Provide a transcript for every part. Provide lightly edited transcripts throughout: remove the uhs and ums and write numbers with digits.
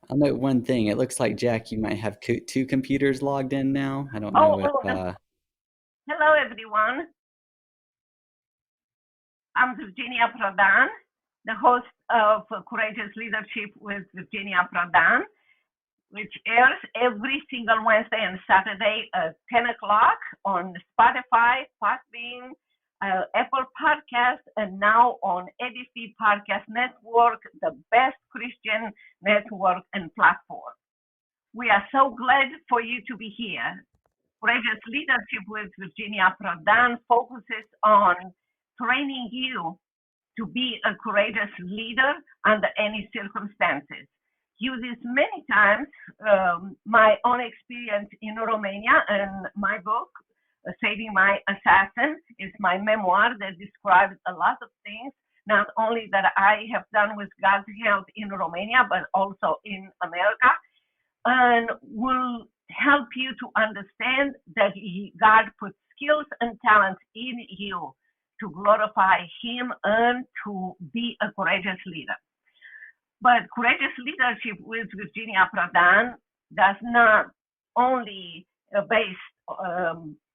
I'll note one thing. It looks like, Jack, you might have two computers logged in now. I don't Oh, know if oh, hello everyone. I'm Virginia Prodan, the host of Courageous Leadership with Virginia Prodan, which airs every single Wednesday and Saturday at 10 o'clock on Spotify, Podbean, Apple Podcast, and now on ADF Podcast Network, the best Christian network and platform. We are so glad for you to be here. Courageous Leadership with Virginia Prodan focuses on training you to be a courageous leader under any circumstances. Uses many times my own experience in Romania, and my book, Saving My Assassin, is my memoir that describes a lot of things, not only that I have done with God's help in Romania, but also in America, and will help you to understand that God put skills and talents in you to glorify Him and to be a courageous leader. But courageous leadership with Virginia Prodan does not only base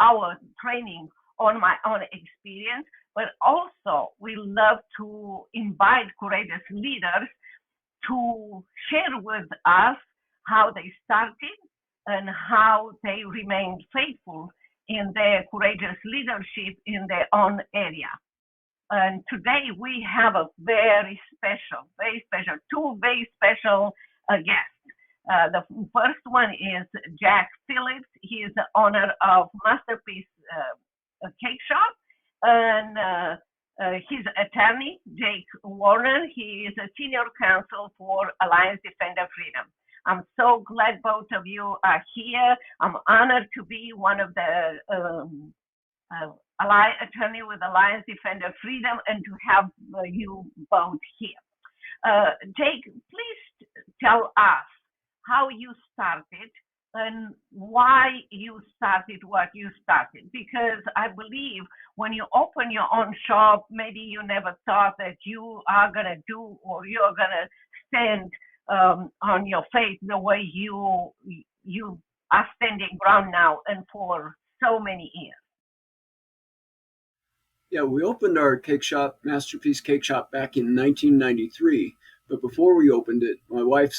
our training on my own experience, but also we love to invite courageous leaders to share with us how they started and how they remained faithful in their courageous leadership in their own area. And today we have a two very special guests. The first one is Jack Phillips. He is the owner of Masterpiece Cakeshop, and his attorney, Jake Warner. He is a senior counsel for Alliance Defender Freedom. I'm so glad both of you are here. I'm honored to be one of the attorney with Alliance Defender Freedom and to have you both here. Jake, please tell us how you started and why you started what you started. Because I believe when you open your own shop, maybe you never thought that you are going to do or you're going to stand on your faith the way you are standing ground now and for so many years. Yeah, we opened our cake shop, Masterpiece Cakeshop, back in 1993. But before we opened it, my wife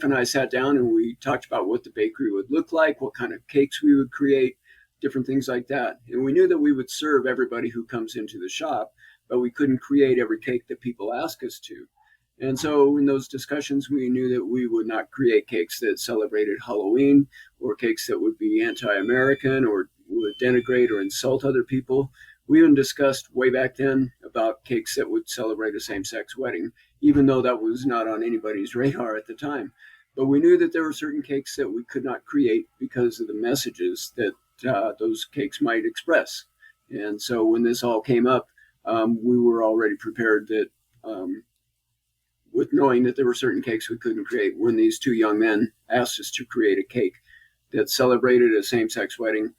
and I sat down and we talked about what the bakery would look like, what kind of cakes we would create, different things like that. And we knew that we would serve everybody who comes into the shop, but we couldn't create every cake that people ask us to. And so in those discussions, we knew that we would not create cakes that celebrated Halloween or cakes that would be anti-American or would denigrate or insult other people. We even discussed way back then about cakes that would celebrate a same-sex wedding, even though that was not on anybody's radar at the time. But we knew that there were certain cakes that we could not create because of the messages that those cakes might express. And so when this all came up, we were already prepared that with knowing that there were certain cakes we couldn't create. When these two young men asked us to create a cake that celebrated a same-sex wedding,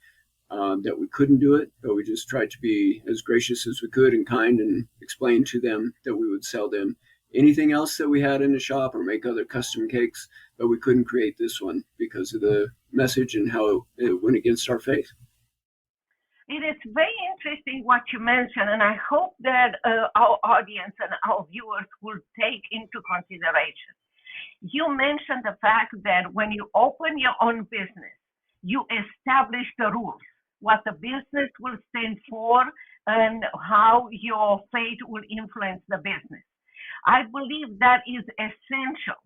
that we couldn't do it, but we just tried to be as gracious as we could and kind and explain to them that we would sell them anything else that we had in the shop or make other custom cakes, but we couldn't create this one because of the message and how it went against our faith. It is very interesting what you mentioned, and I hope that our audience and our viewers will take into consideration. You mentioned the fact that when you open your own business, you establish the rules, what the business will stand for, and how your faith will influence the business. I believe that is essential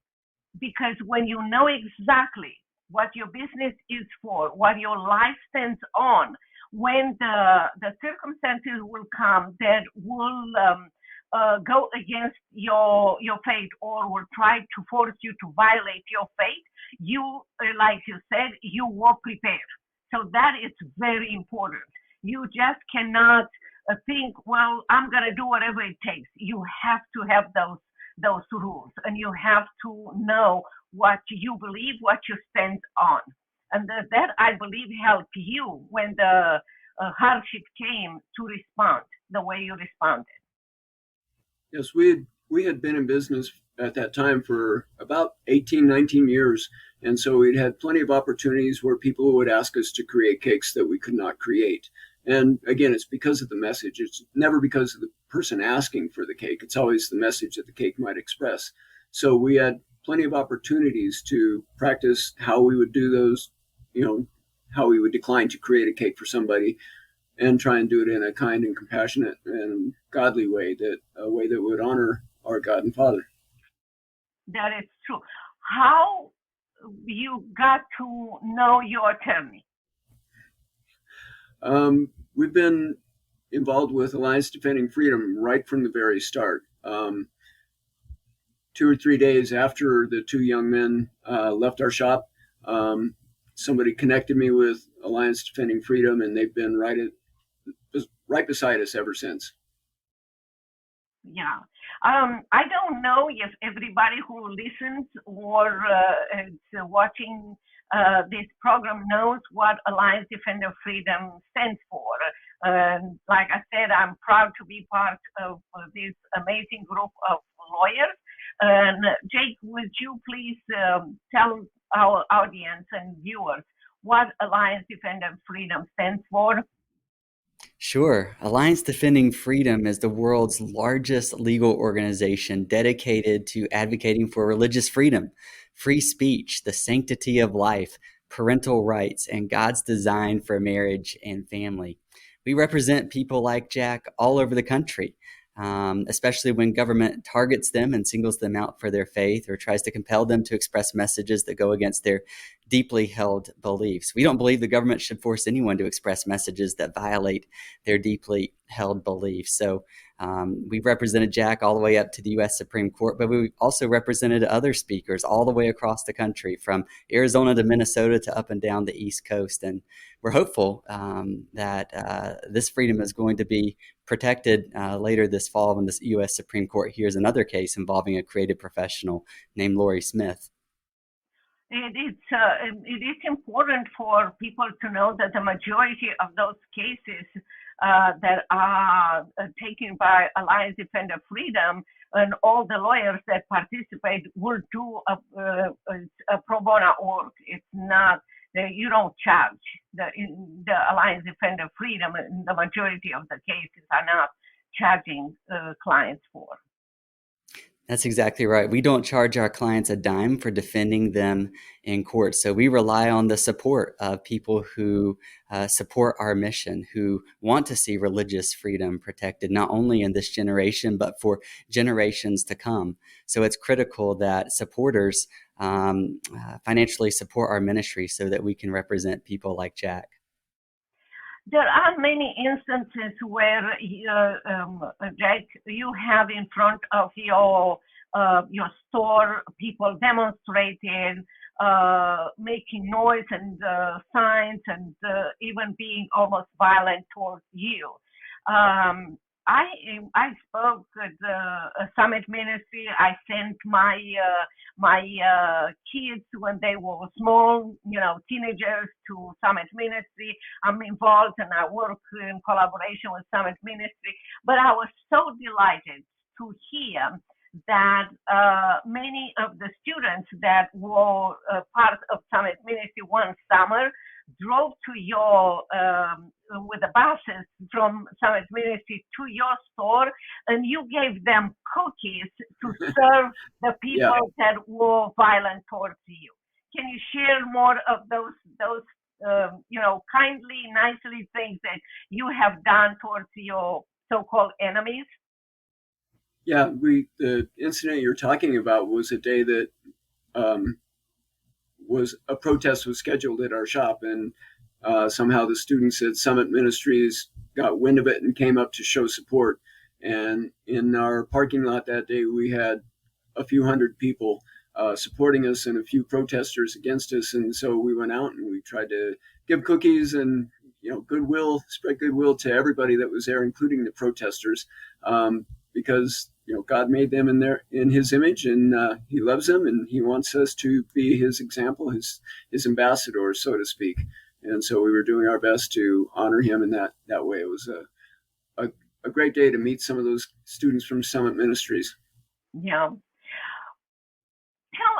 because when you know exactly what your business is for, what your life stands on, when the circumstances will come that will go against your faith or will try to force you to violate your faith, you, like you said, you were prepared. So that is very important. You just cannot think, well, I'm going to do whatever it takes. You have to have those rules, and you have to know what you believe, what you stand on. And that, I believe, helped you when the hardship came to respond the way you responded. Yes, we had been in business at that time for about 18, 19 years. And so we'd had plenty of opportunities where people would ask us to create cakes that we could not create. And again, it's because of the message. It's never because of the person asking for the cake. It's always the message that the cake might express. So we had plenty of opportunities to practice how we would do those, how we would decline to create a cake for somebody and try and do it in a kind and compassionate and godly way, a way that would honor our God and Father. That is true. How you got to know your attorney? We've been involved with Alliance Defending Freedom right from the very start. 2 or 3 days after the two young men left our shop, somebody connected me with Alliance Defending Freedom, and they've been right beside us ever since. Yeah. I don't know if everybody who listens or is watching this program knows what Alliance Defender Freedom stands for. Like I said, I'm proud to be part of this amazing group of lawyers. And Jake, would you please tell our audience and viewers what Alliance Defender Freedom stands for? Sure. Alliance Defending Freedom is the world's largest legal organization dedicated to advocating for religious freedom, free speech, the sanctity of life, parental rights, and God's design for marriage and family. We represent people like Jack all over the country, especially when government targets them and singles them out for their faith or tries to compel them to express messages that go against their deeply held beliefs. We don't believe the government should force anyone to express messages that violate their deeply held beliefs. So we've represented Jack all the way up to the U.S. Supreme Court, but we've also represented other speakers all the way across the country, from Arizona to Minnesota to up and down the East Coast. And we're hopeful that this freedom is going to be protected later this fall when the U.S. Supreme Court hears another case involving a creative professional named Lori Smith. It is important for people to know that the majority of those cases that are taken by Alliance Defender Freedom and all the lawyers that participate will do a pro bono work. It's not you don't charge the Alliance Defender Freedom, and the majority of the cases are not charging clients for. That's exactly right. We don't charge our clients a dime for defending them in court. So we rely on the support of people who support our mission, who want to see religious freedom protected, not only in this generation, but for generations to come. So it's critical that supporters financially support our ministry so that we can represent people like Jack. There are many instances where, Jack, you have in front of your store people demonstrating, making noise and signs, and even being almost violent towards you. I spoke at the Summit Ministry. I sent my kids when they were small, teenagers, to Summit Ministry. I'm involved and I work in collaboration with Summit Ministry. But I was so delighted to hear that many of the students that were part of Summit Ministry one summer drove to your with the buses from Summit Ministry to your store, and you gave them cookies to serve the people that were violent towards you. Can you share more of those kindly, nicely things that you have done towards your so-called enemies? Yeah, the incident you're talking about was a day that was a protest was scheduled at our shop, and somehow the students at Summit Ministries got wind of it and came up to show support. And in our parking lot that day, we had a few hundred people supporting us and a few protesters against us. And so we went out and we tried to give cookies and spread goodwill to everybody that was there, including the protesters, because God made them in His image, and He loves them, and He wants us to be His example, His ambassadors, so to speak. And so we were doing our best to honor Him in that way. It was a great day to meet some of those students from Summit Ministries. Yeah.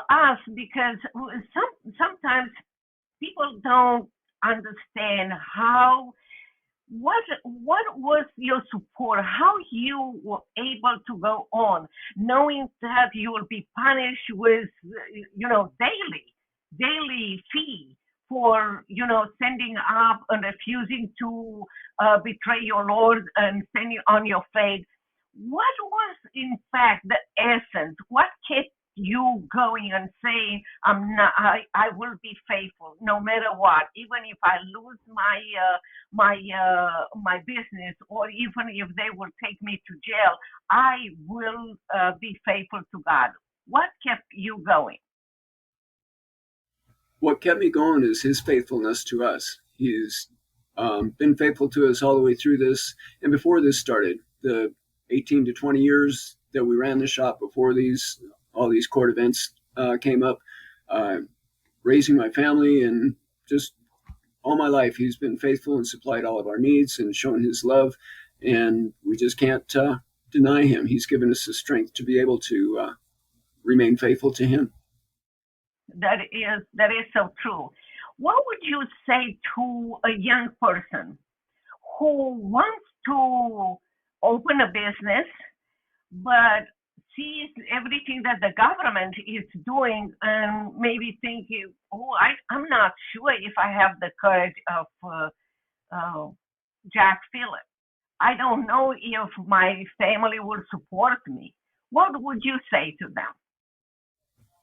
us, because sometimes people don't understand what was your support, how you were able to go on, knowing that you will be punished with, daily fee for, standing up and refusing to betray your Lord and standing on your faith. What was, in fact, the essence? What kept you going and saying, I will be faithful no matter what, even if I lose my business, or even if they will take me to jail, I will be faithful to God? What kept you going? What kept me going is his faithfulness to us. He's been faithful to us all the way through this. And before this started, the 18 to 20 years that we ran the shop, before all these court events came up, raising my family, and just all my life, he's been faithful and supplied all of our needs and shown his love. And we just can't deny him. He's given us the strength to be able to remain faithful to him. That is so true. What would you say to a young person who wants to open a business, but sees everything that the government is doing and maybe thinking, I'm not sure if I have the courage of Jack Phillips. I don't know if my family will support me. What would you say to them?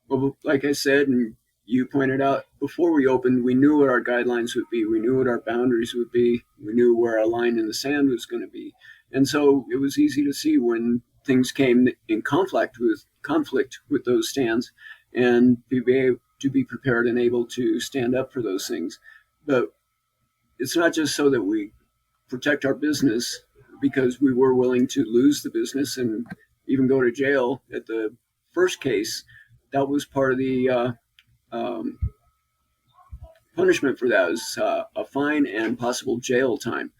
Well, like I said, and you pointed out, before we opened, we knew what our guidelines would be. We knew what our boundaries would be. We knew where our line in the sand was going to be. And so it was easy to see when things came in conflict with those stands, and to be prepared and able to stand up for those things. But it's not just so that we protect our business, because we were willing to lose the business and even go to jail at the first case. That was part of the punishment for that, was a fine and possible jail time.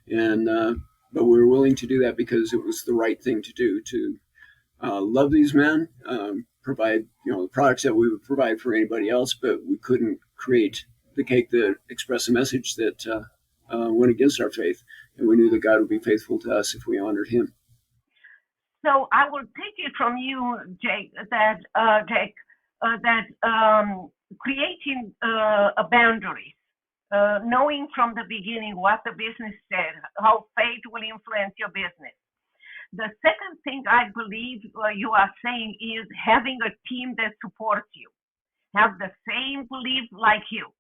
And but we were willing to do that because it was the right thing to do, to love these men, provide the products that we would provide for anybody else, but we couldn't create the cake that expressed a message that went against our faith. And we knew that God would be faithful to us if we honored him. So I will take it from you, Jake, that creating a boundary, knowing from the beginning what the business said, how faith will influence your business. The second thing I believe you are saying is having a team that supports you, have the same belief like you.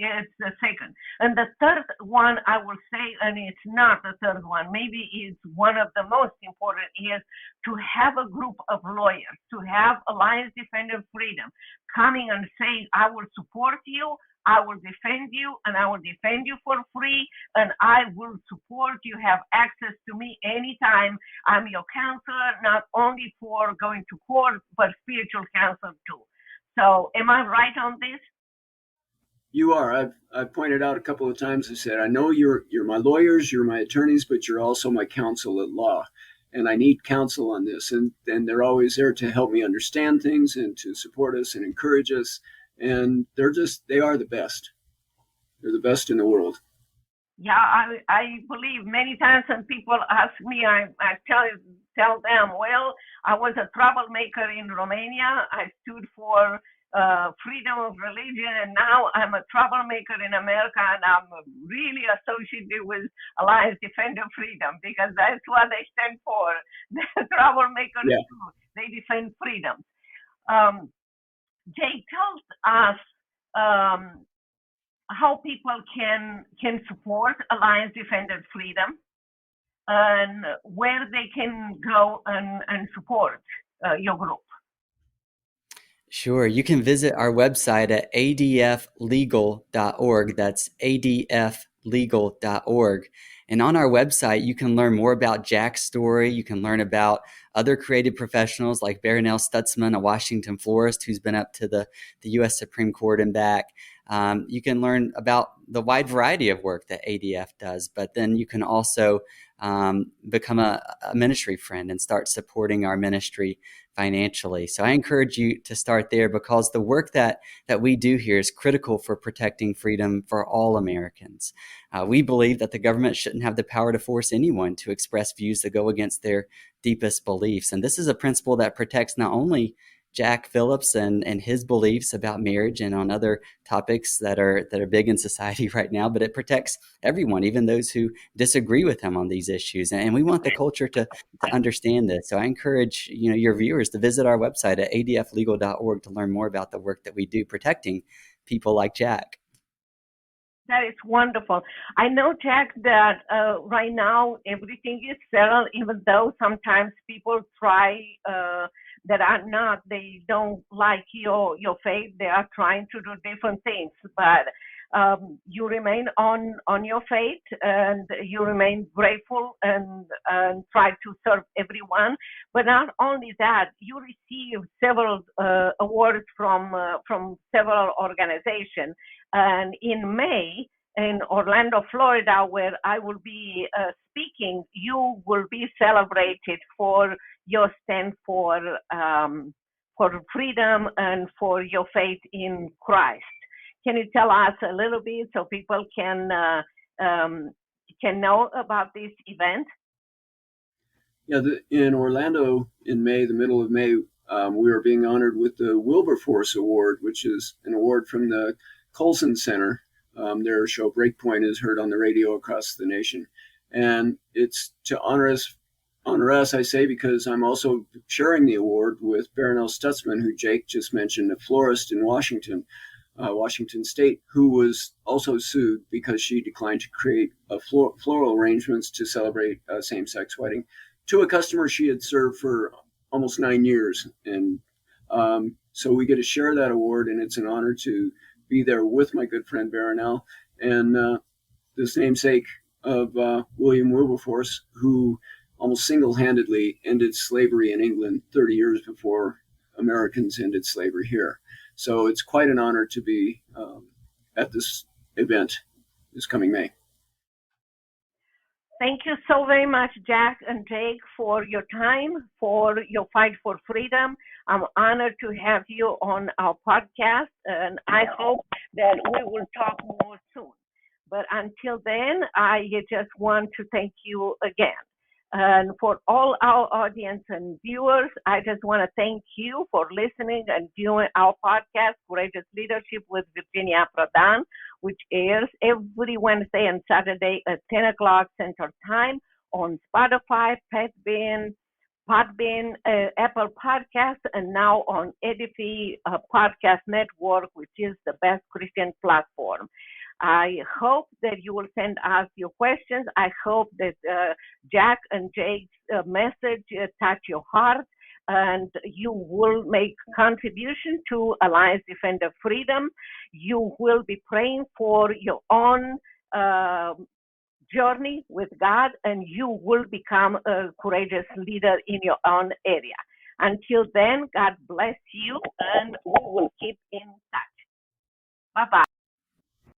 It's the second. And the third one, I will say, and it's not the third one, maybe it's one of the most important, is to have a group of lawyers, to have Alliance Defender Freedom coming and saying, I will support you, I will defend you, and I will defend you for free, and I will support you, have access to me anytime. I'm your counselor, not only for going to court, but spiritual counsel too. So am I right on this? You are. I've pointed out a couple of times, I said, I know you're my lawyers, you're my attorneys, but you're also my counsel at law. And I need counsel on this. And they're always there to help me understand things and to support us and encourage us. And they are the best. They're the best in the world. Yeah, I believe many times when people ask me, I tell them, well, I was a troublemaker in Romania. I stood for freedom of religion, and now I'm a troublemaker in America, and I'm really associated with Alliance Defender Freedom, because that's what they stand for. The troublemakers too. They defend freedom. Jay, tell us how people can support Alliance Defender Freedom, and where they can go and support your group. Sure. You can visit our website at adflegal.org. That's adflegal.org. And on our website, you can learn more about Jack's story. You can learn about other creative professionals like Baronel Stutzman, a Washington florist who's been up to the U.S. Supreme Court and back. You can learn about the wide variety of work that ADF does, but then you can also become a ministry friend and start supporting our ministry financially. So I encourage you to start there, because the work that we do here is critical for protecting freedom for all Americans. We believe that the government shouldn't have the power to force anyone to express views that go against their deepest beliefs. And this is a principle that protects not only Jack Phillips and his beliefs about marriage and on other topics that are big in society right now, but it protects everyone, even those who disagree with him on these issues. And we want the culture to understand this. So I encourage your viewers to visit our website at adflegal.org to learn more about the work that we do protecting people like Jack. That is wonderful. I know, Jack, that right now everything is settled, even though sometimes people try they don't like your faith. They are trying to do different things, but you remain on your faith, and you remain grateful and try to serve everyone. But not only that, you receive several awards from several organizations. And in May, in Orlando, Florida, where I will be speaking, you will be celebrated for your stand for freedom and for your faith in Christ. Can you tell us a little bit so people can know about this event? Yeah, in Orlando in May, the middle of May, we are being honored with the Wilberforce Award, which is an award from the Colson Center. Their show Breakpoint is heard on the radio across the nation. And it's to honor us, I say, because I'm also sharing the award with Baronelle Stutzman, who Jake just mentioned, a florist in Washington State, who was also sued because she declined to create floral arrangements to celebrate a same-sex wedding to a customer she had served for almost 9 years. And so we get to share that award, and it's an honor to be there with my good friend Baronelle and this namesake of William Wilberforce, who almost single-handedly ended slavery in England 30 years before Americans ended slavery here. So it's quite an honor to be at this event this coming May. Thank you so very much, Jack and Jake, for your time, for your fight for freedom. I'm honored to have you on our podcast, and I hope that we will talk more soon. But until then, I just want to thank you again. And for all our audience and viewers, I just want to thank you for listening and viewing our podcast, Courageous Leadership with Virginia Prodan, which airs every Wednesday and Saturday at 10 o'clock Central Time on Spotify, Podbean, Apple Podcasts, and now on Edify Podcast Network, which is the best Christian platform. I hope that you will send us your questions. I hope that Jack and Jake's message touch your heart, and you will make contribution to Alliance Defender Freedom. You will be praying for your own journey with God, and you will become a courageous leader in your own area. Until then, God bless you, and we will keep in touch. Bye-bye.